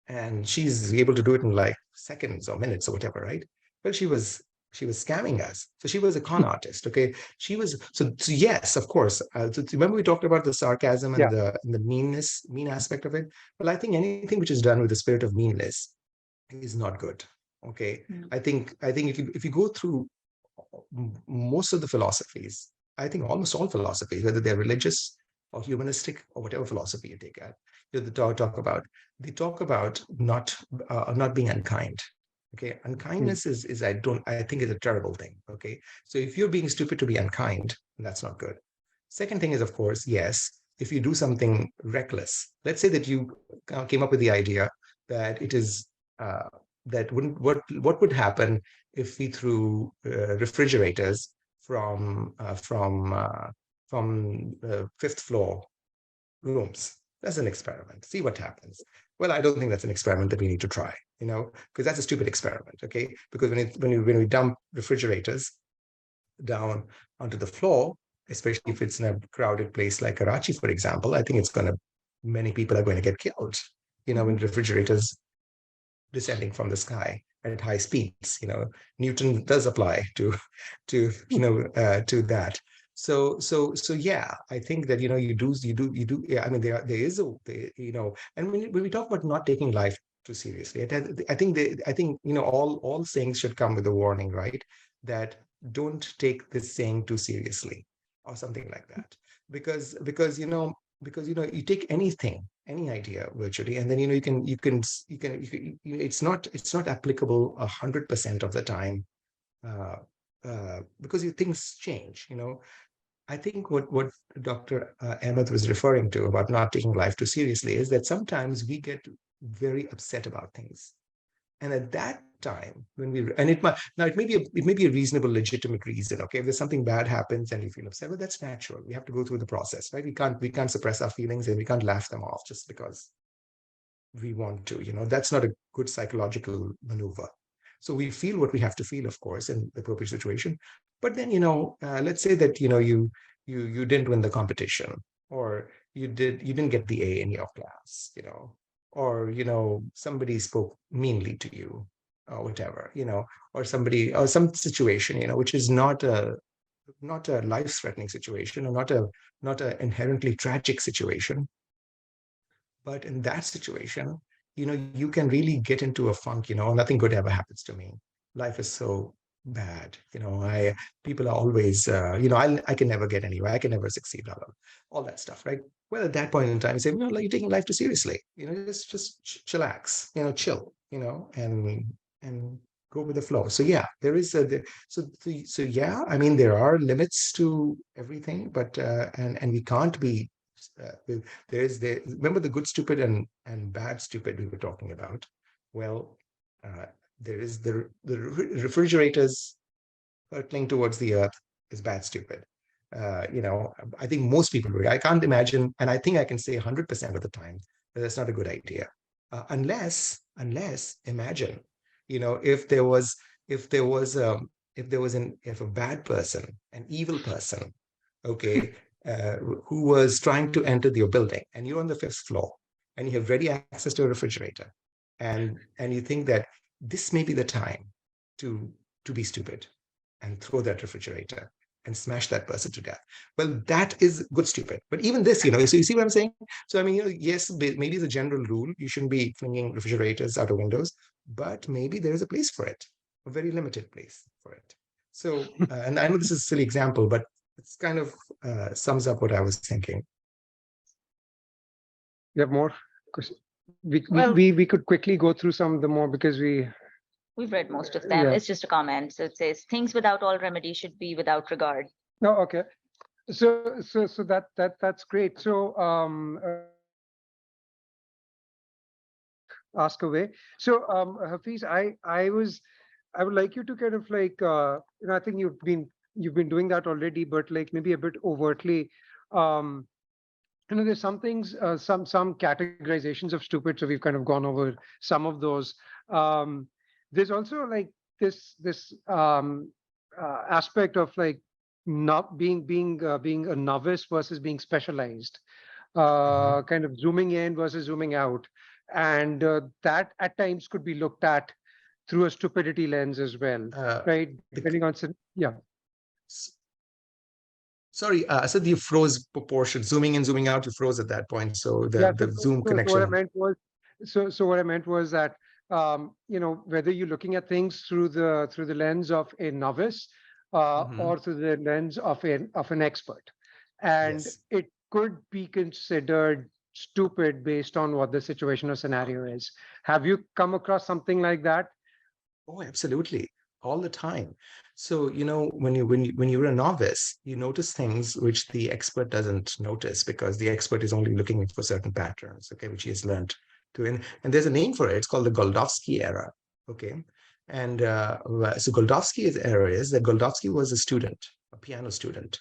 And she's able to do it in like seconds or minutes or whatever, right? Well, she was scamming us. So she was a con artist. Okay, she was so yes, of course. So remember we talked about the sarcasm and Yeah. the mean aspect of it. Well, I think anything which is done with the spirit of meanness is not good. Okay, Mm. I think if you go through most of the philosophies, I think almost all philosophies, whether they're religious or humanistic or whatever philosophy you take at, they talk about not being unkind. Okay, Mm. unkindness is I think is a terrible thing. Okay, so if you're being stupid to be unkind, that's not good. Second thing is, of course, yes, if you do something reckless, let's say that you came up with the idea that it is uh, that wouldn't what would happen if we threw refrigerators from fifth floor rooms. That's an experiment. See what happens. Well, I don't think that's an experiment that we need to try, because that's a stupid experiment. Okay, because when we dump refrigerators down onto the floor, especially if it's in a crowded place like Karachi, for example, I think many people are going to get killed. When Mhm. refrigerators descending from the sky at high speeds. Newton does apply to that. So yeah, I think that you do. Yeah, I mean there is and when we talk about not taking life too seriously, I think all sayings should come with a warning, right? That don't take this saying too seriously or something like that, because you take any idea virtually, and then it's not applicable 100% of the time, uh, because things change. I think what Dr. Ahmed was referring to about not taking life too seriously is that sometimes we get very upset about things, and at that time, when we and it might now it may be a reasonable, legitimate reason. Okay, if there's something bad happens and you feel upset, well, that's natural. We have to go through the process, right? We can't suppress our feelings, and we can't laugh them off just because we want to. That's not a good psychological maneuver. So we feel what we have to feel, of course, in the appropriate situation. But then, let's say that you didn't win the competition, or you didn't get the A in your class, or somebody spoke meanly to you, or whatever, or somebody or some situation, which is not a life-threatening situation, or not a inherently tragic situation. But in that situation, you can really get into a funk, nothing good ever happens to me. Life is so bad. I people are always, I can never get anywhere. I can never succeed, blah, blah, all that stuff, right? Well, at that point in time, you say, like, you're taking life too seriously. Just chillax, chill, and go with the flow. So yeah, there is so yeah, I mean, there are limits to everything, but and we can't be remember the good stupid and bad stupid we were talking about. Well, uh, there is the refrigerators hurtling towards the earth is bad stupid. I think most people agree. I can't imagine, and I think I can say 100% of the time that that's not a good idea, unless imagine, if there was if there was if a bad person, an evil person, okay, uh, who was trying to enter your building, and you're on the fifth floor, and you have ready access to a refrigerator, and you think that this may be the time to be stupid and throw that refrigerator and smash that person to death. Well, that is good stupid. But even this, so you see what I'm saying? So I mean, yes, maybe as a general rule, you shouldn't be flinging refrigerators out of windows, but maybe there is a place for it, a very limited place for it. So, and I know this is a silly example, but it's kind of sums up what I was thinking. You have more? 'Cause Well, we could quickly go through some of the more because we've read most of them. yeah. It's just a comment. So it says things without all remedy should be without regard. No, okay. So that's great. So ask away. So Hafiz, I would like you to kind of like I think you've been you've been doing that already, but like maybe a bit overtly. Um, there's some things, some categorizations of stupid. So we've kind of gone over some of those. Um, there's also like this aspect of like not being a novice versus being specialized, Mhm. kind of zooming in versus zooming out, and that at times could be looked at through a stupidity lens as well, Uh, right? the, Depending on yeah. s- Sorry, I said you froze proportion, zooming in, zooming out, you froze at that point. So Yeah, the Zoom so what I connection. meant was, so what I meant was that, whether you're looking at things through the lens of a novice, Mhm. or through the lens of an expert, and Yes. it could be considered stupid based on what the situation or scenario is. Have you come across something like that? Oh, absolutely. All the time. So, when you're a novice, you notice things which the expert doesn't notice because the expert is only looking for certain patterns, okay, which he has learned to. And there's a name for it. It's called the Goldovsky era. Okay. And so Goldovsky's era is that Goldovsky was a student, a piano student.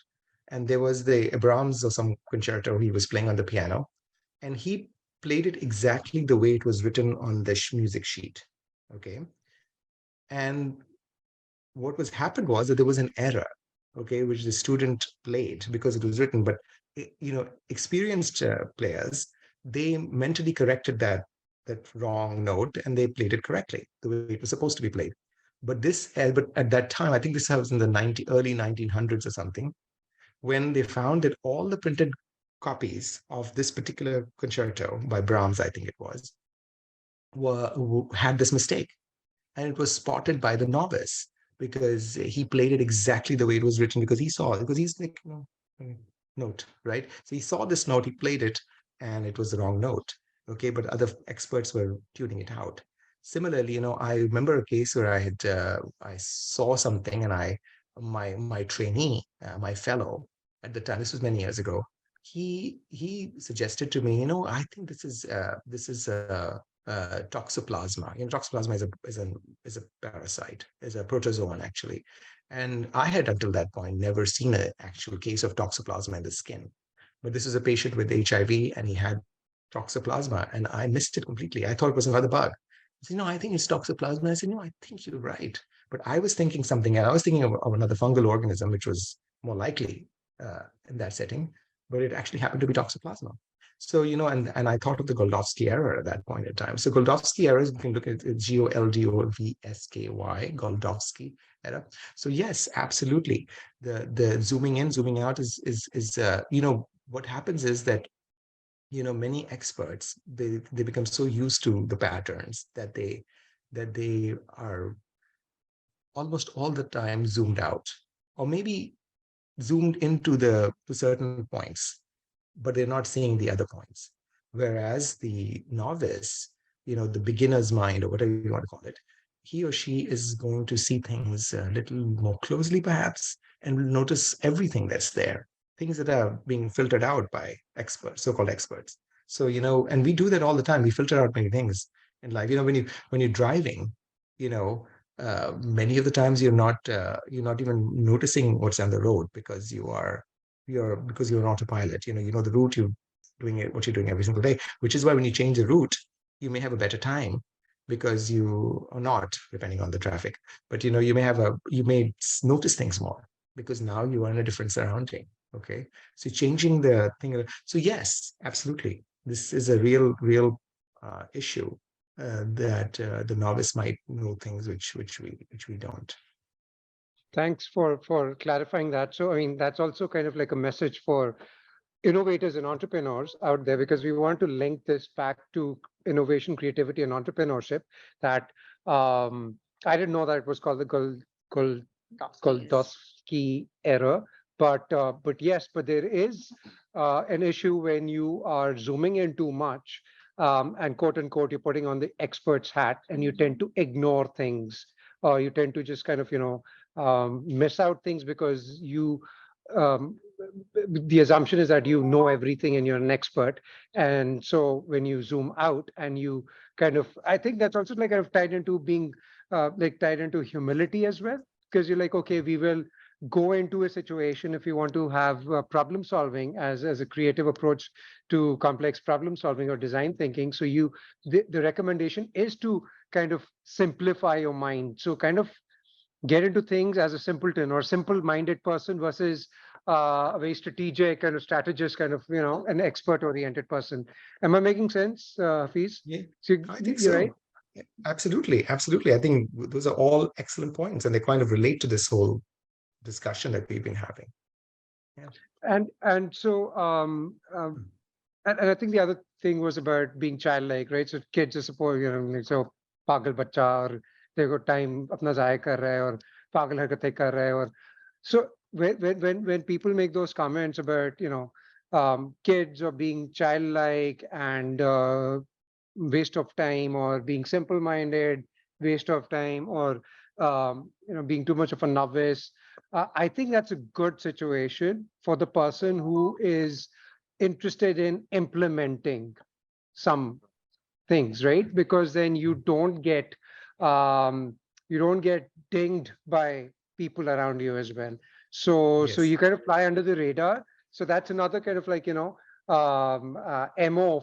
And there was the Brahms or some concerto he was playing on the piano, and he played it exactly the way it was written on the music sheet. Okay. And what was happened was that there was an error, okay, which the student played because it was written, but experienced players, they mentally corrected that wrong note and they played it correctly the way it was supposed to be played. But at that time, I think this was in the early 1900s or something, when they found that all the printed copies of this particular concerto by Brahms, I think it was, had this mistake, and it was spotted by the novice because he played it exactly the way it was written, because he's like, note, right? So he saw this note, he played it, and it was the wrong note. Okay, but other experts were tuning it out. Similarly, I remember a case where I saw something, and my trainee, my fellow at the time, this was many years ago, he suggested to me, I think this is toxoplasma. Toxoplasma is a parasite, is a protozoan actually. And I had until that point never seen an actual case of toxoplasma in the skin. But this is a patient with HIV, and he had toxoplasma, and I missed it completely. I thought it was another bug. I said, no, I think it's toxoplasma. I said, no, I think you're right. But I was thinking something else. I was thinking of another fungal organism, which was more likely in that setting, but it actually happened to be toxoplasma. So, and I thought of the Goldovsky error at that point in time. So Goldovsky error, you can look at it, Goldovsky, Goldovsky error. So yes, absolutely. The zooming in, zooming out is what happens is that, many experts, they become so used to the patterns that they are almost all the time zoomed out, or maybe zoomed into the to certain points, but they're not seeing the other points. Whereas the novice, the beginner's mind, or whatever you want to call it, he or she is going to see things a little more closely, perhaps, and will notice everything that's there, things that are being filtered out by experts, so-called experts. So, and we do that all the time. We filter out many things in life. When you're driving, you know, many of the times you're not even noticing what's on the road because you're an autopilot. You know the route, you're doing it, what you're doing every single day, which is why when you change the route, you may have a better time because you are not, depending on the traffic. But you may notice things more because now you are in a different surrounding. Okay, so changing the thing. So yes, absolutely, this is a real issue, that the novice might know things which we don't. Thanks for clarifying that. So, I mean, that's also kind of like a message for innovators and entrepreneurs out there, because we want to link this back to innovation, creativity, and entrepreneurship. That I didn't know that it was called the Gold, Topskis. Goldowski error, but yes, but there is an issue when you are zooming in too much, and quote unquote you're putting on the expert's hat, and you tend to ignore things, or you tend to just kind of miss out things because you um, the assumption is that you know everything and you're an expert. And so when you zoom out and you kind of, I think that's also like kind of tied into being like tied into humility as well, because you're like, okay, we will go into a situation, if you want to have problem solving as a creative approach to complex problem solving or design thinking. So the recommendation is to kind of simplify your mind. So kind of get into things as a simpleton or simple-minded person versus a very strategic kind of strategist, kind of, an expert-oriented person. Am I making sense, Hafiz? Yeah, So I think you're right. so. Yeah, absolutely, absolutely. I think those are all excellent points, and they kind of relate to this whole discussion that we've been having. Yeah. And so and I think the other thing was about being childlike, right? So kids are supposed, like, so pagal bacha or देखो time अपना जाया कर रहा है और पागल हरकतें कर रहा है और so when people make those comments about kids or being childlike and waste of time or being simple-minded, waste of time or being too much of a novice, I think that's a good situation for the person who is interested in implementing some things, right? Because then um, you don't get dinged by people around you as well. So Yes. you kind of fly under the radar. So that's another kind of like MO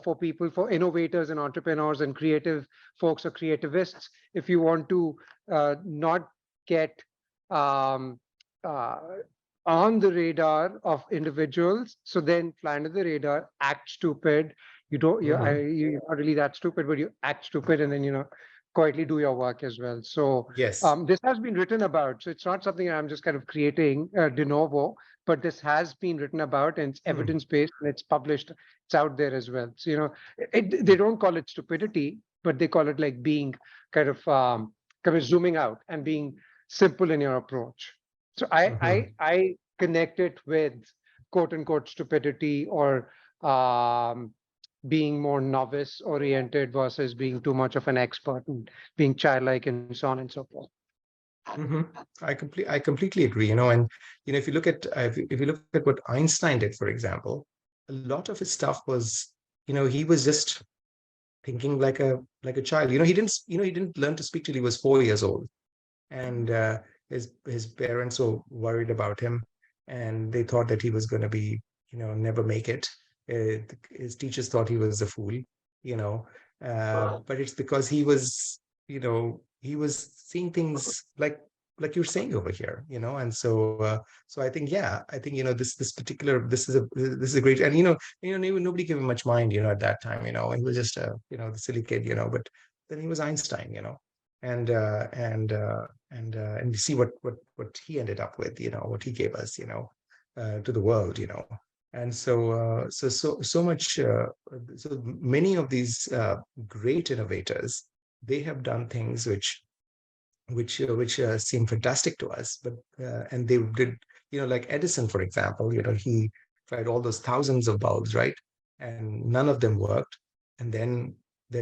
for people, for innovators and entrepreneurs and creative folks or creativists. If you want to not get um, uh, on the radar of individuals, so then fly under the radar, act stupid. You don't Hmm. you're not really that stupid, but you act stupid and then quietly do your work as well. So Yes. this has been written about, so it's not something I'm just kind of creating de novo, but this has been written about and it's Hmm. evidence based and it's published, it's out there as well. So they don't call it stupidity, but they call it like being kind of zooming out and being simple in your approach. So i Hmm. i i connect it with quote unquote stupidity or um, being more novice oriented versus being too much of an expert and being childlike and so on and so forth. Hmm. I completely agree. And if you look at if you look at what Einstein did, for example, a lot of his stuff was, he was just thinking like a child. He didn't learn to speak till he was 4 years old, and his parents were worried about him, and they thought that he was going to be, never make it. His teachers thought he was a fool, you know, but it's because he was seeing things like you're saying over here, and so I think, yeah, I think, this particular this is a great. And nobody gave him much mind, at that time. He was just the silly kid, but then he was Einstein, and and we see what he ended up with, what he gave us, to the world, and so much, so many of these great innovators, they have done things which seem fantastic to us, but and they did, like Edison, for example, he tried all those thousands of bulbs, right, and none of them worked, and then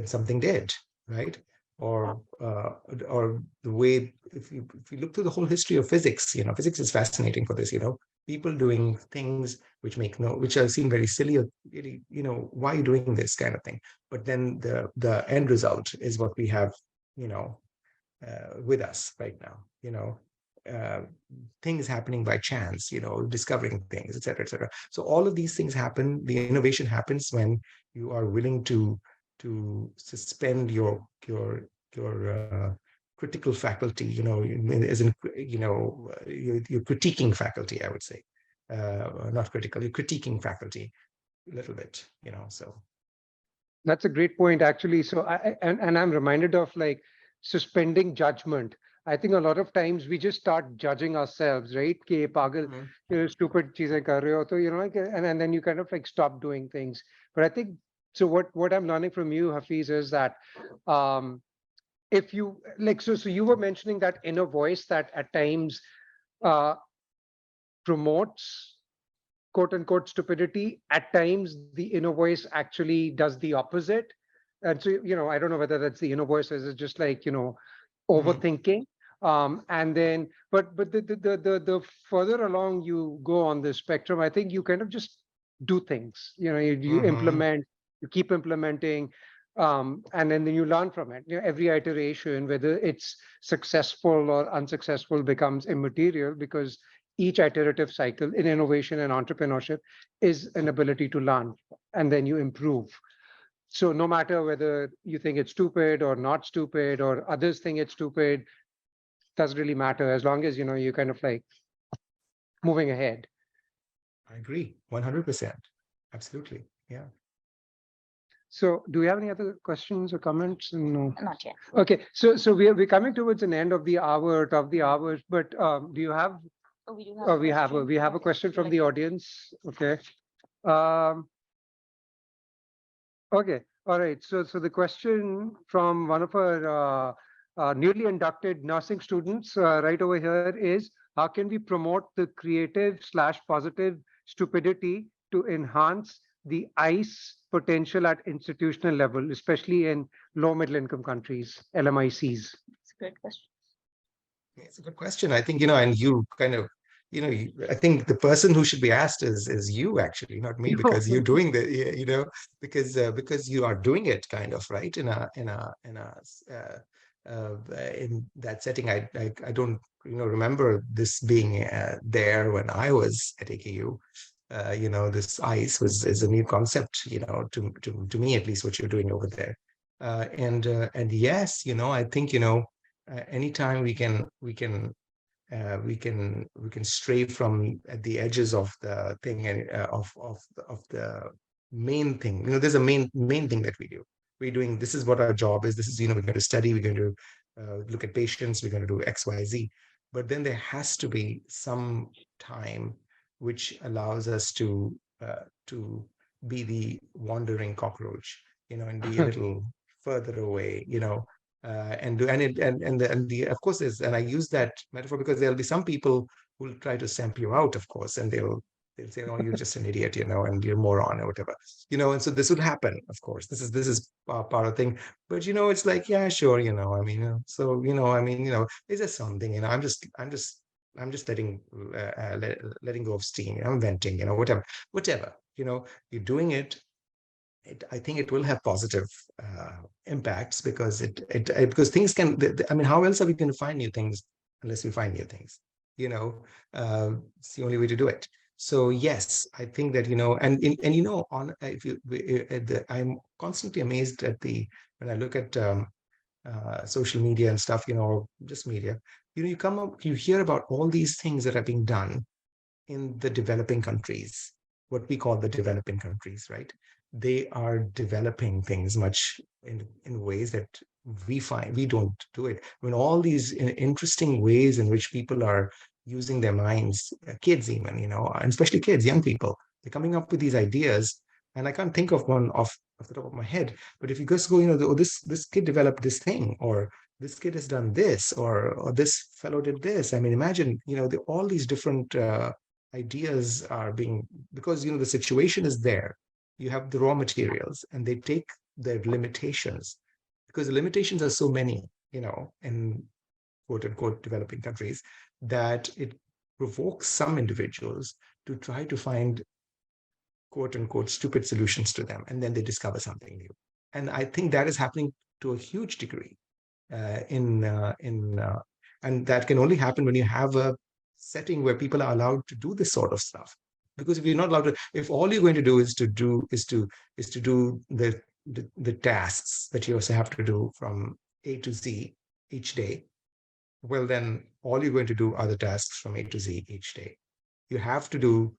something did, right? Or or the way, if you look through the whole history of physics, physics is fascinating for this, people doing things which seem very silly, or really, why are you doing this kind of thing, but then the end result is what we have, you know with us right now, uh, things happening by chance, discovering things, etc., etc. So all of these things happen. The innovation happens when you are willing to suspend your critical faculty, as in, your critiquing faculty, I would say, not critical, your critiquing faculty a little bit, so. That's a great point, actually. So and I'm reminded of like suspending judgment. I think a lot of times we just start judging ourselves, right? कि ये पागल, Mhm. stupid चीजें कर रहे हो, तो like, and then you kind of like stop doing things. But I think so. What I'm learning from you, Hafiz, is that um, if you like, so you were mentioning that inner voice that at times uh, promotes quote unquote stupidity. At times the inner voice actually does the opposite. And so I don't know whether that's the inner voice or is it just like Mhm. overthinking. And then but the further along you go on the spectrum, I think you kind of just do things, you Mhm. implement, you keep implementing, and then you learn from it. Every iteration, whether it's successful or unsuccessful, becomes immaterial because each iterative cycle in innovation and entrepreneurship is an ability to learn, and then you improve. So no matter whether you think it's stupid or not stupid, or others think it's stupid, doesn't really matter, as long as you kind of like moving ahead. I agree, 100%. Absolutely, yeah. So do we have any other questions or comments? No. Not yet. Okay, so we're coming towards an end of the hour, top the hours, but do you have? Oh, we do have Oh, a question. we have a question from the audience. Okay. Um, okay. All right. So the question from one of our newly inducted nursing students right over here is, how can we promote the creative/positive stupidity to enhance the ICE potential at institutional level, especially in low middle income countries, LMICs? It's a great question. It's a good question. I think, and you kind of, I think the person who should be asked is you actually, not me, because you're doing the, because you are doing it kind of, right, in that setting. I don't, remember this being there when I was at AKU. This ICE is a new concept, to me at least, what you're doing over there. And yes, I think, anytime we can stray from at the edges of the thing, and of the main thing. There's a main thing that we do. We're doing, this is what our job is. This is, we're going to study, we're going to look at patients, we're going to do XYZ. But then there has to be some time which allows us to be the wandering cockroach, and be a little further away, and do and of course and I use that metaphor because there'll be some people who will try to sample you out, of course, and they'll say, oh, you're just an idiot, and you're a moron or whatever, and so this will happen, of course. This is part of the thing. But it's like, yeah, sure, I mean, so I mean, is there something, I'm just letting go of steam, I'm venting, whatever, you're doing it. I think it will have positive impacts, because because things can. I mean, how else are we going to find new things unless we find new things? It's the only way to do it. So yes, I think that, on if you, I'm constantly amazed at when I look at social media and stuff, just media. You hear about all these things that are being done in the developing countries, what we call the developing countries, right? They are developing things much in ways that we find we don't do it. I mean, all these interesting ways in which people are using their minds, kids even, and especially kids, young people, they're coming up with these ideas. And I can't think of one off the top of my head, but if you just go, oh, this kid developed this thing, or this kid has done this, or this fellow did this. I mean, imagine, all these different ideas are being, because the situation is there. You have the raw materials, and they take their limitations, because the limitations are so many, in quote unquote developing countries, that it provokes some individuals to try to find quote unquote stupid solutions to them, and then they discover something new. And I think that is happening to a huge degree, and that can only happen when you have a setting where people are allowed to do this sort of stuff. Because if you're not allowed to, if all you're going to do is to do the tasks that you also have to do from A to Z each day, well, then all you're going to do are the tasks from A to Z each day. You have to do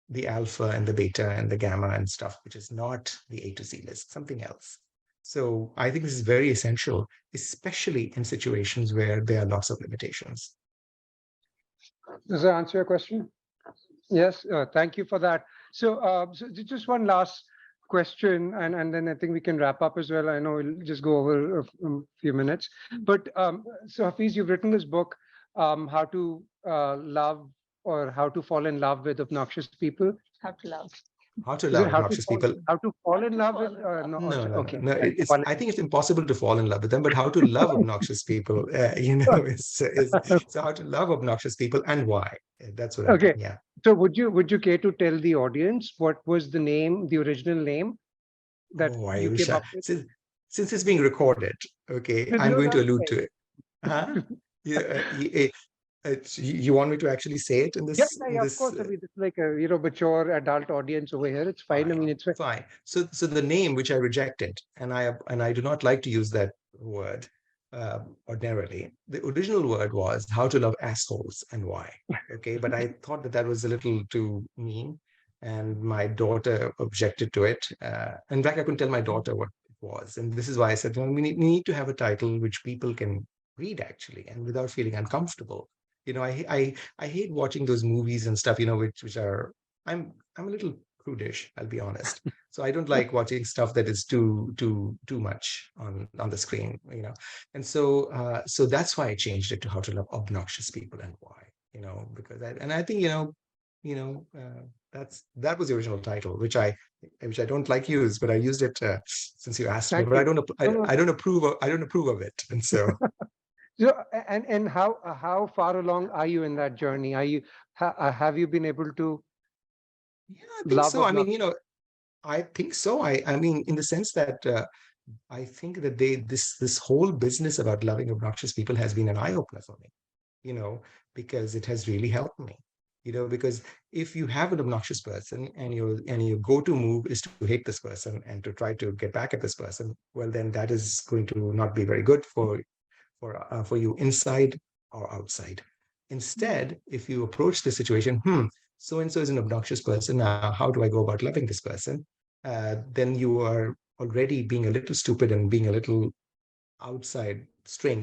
the alpha and the beta and the gamma and stuff, which is not the A to Z list, something else. So I think this is very essential, especially in situations where there are lots of limitations. Does that answer your question? Yes, thank you for that. So just one last question, and then I think we can wrap up as well. I know we'll just go over a few minutes. But so Hafeez, you've written this book, How to Love, or How to Fall in Love with Obnoxious People. How to love. How to Is love it how to obnoxious fall, people? how to fall in love with? No, No, no, okay. no. Fall I think it's impossible to fall in love with them, but how to love obnoxious people, is so how to love obnoxious people and why. That's what I'm Okay. thinking. Yeah. So would you care to tell the audience what was the name, the original name that Oh, I you wish came up with? since it's being recorded, okay, I'm No, going to that's allude okay. to it. Huh? Yeah, You want me to actually say it in Yeah, this yeah, of course. I mean, it's like a mature adult audience over here. It's fine. I fine, mean, it's fine. So the name which I rejected, and I do not like to use that word ordinarily. The original word was how to love assholes and why. Okay, but I thought that that was a little too mean, and my daughter objected to it. In fact, I couldn't tell my daughter what it was, and this is why I said, well, we need to have a title which people can read actually, and without feeling uncomfortable. I hate watching those movies and stuff, which are I'm a little prudish, I'll be honest. So I don't like watching stuff that is too much on the screen, And so that's why I changed it to how to love obnoxious people and why, because I think that was the original title, which I don't like use, but I used it since you asked me. thank But I you. don't No, no. I don't approve of it, and so. So, and how far along are you in that journey? Are you have you been able to Yeah, I think love so. I mean, obnoxious? I think so. I mean, in the sense that I think that this whole business about loving obnoxious people has been an eye opener for me, you know, because it has really helped me, because if you have an obnoxious person and your go-to move is to hate this person and to try to get back at this person, well, then that is going to not be very good for you inside or outside. Instead, if you approach the situation, so and so is an obnoxious person. Now, how do I go about loving this person? Then you are already being a little stupid and being a little outside string.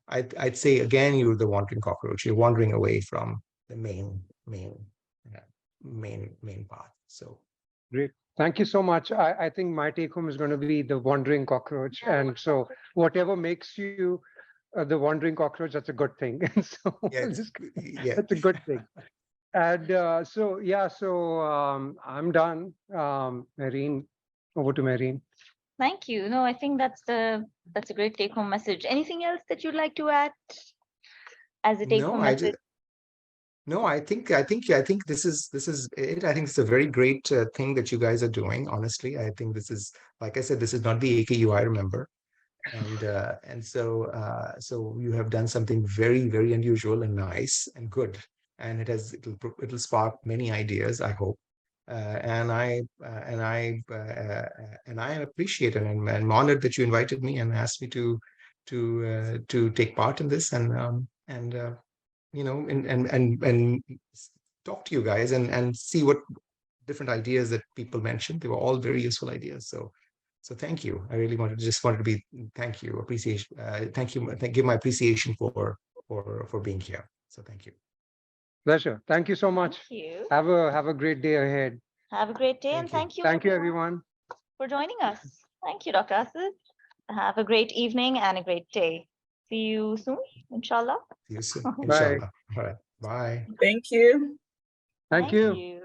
I'd say again, you're the wandering cockroach. You're wandering away from the uh, main path. So Great. Thank you so much. I think my take home is going to be the wandering cockroach. And so whatever makes you the wandering cockroach, that's a good thing. And so yeah, yeah. that's a good thing. And I'm done. Marine, over to Marine. Thank you. No, I think that's a great take home message. Anything else that you'd like to add as a take No, home I just message? No, I think this is it. I think it's a very great thing that you guys are doing. Honestly, I think this is, like I said, this is not the AKU I remember, and so you have done something very very unusual and nice and good, and it'll spark many ideas, I hope. And I appreciate it, and I'm honored that you invited me and asked me to take part in this, and talk to you guys and see what different ideas that people mentioned. They were all very useful ideas. So thank you. I really wanted to be thank you, appreciation. Thank you. Give my appreciation for being here. So thank you. Pleasure. Thank you so Thank much. you. Have a great day ahead. Have a great day, and Thank you. thank you Thank you, everyone everyone. for joining us. Thank you, Dr. Asad. Have a great evening and a great day. See you soon, inshallah. See you soon, Bye. inshallah. All right. Bye. Thank you. Thank Thank you. you.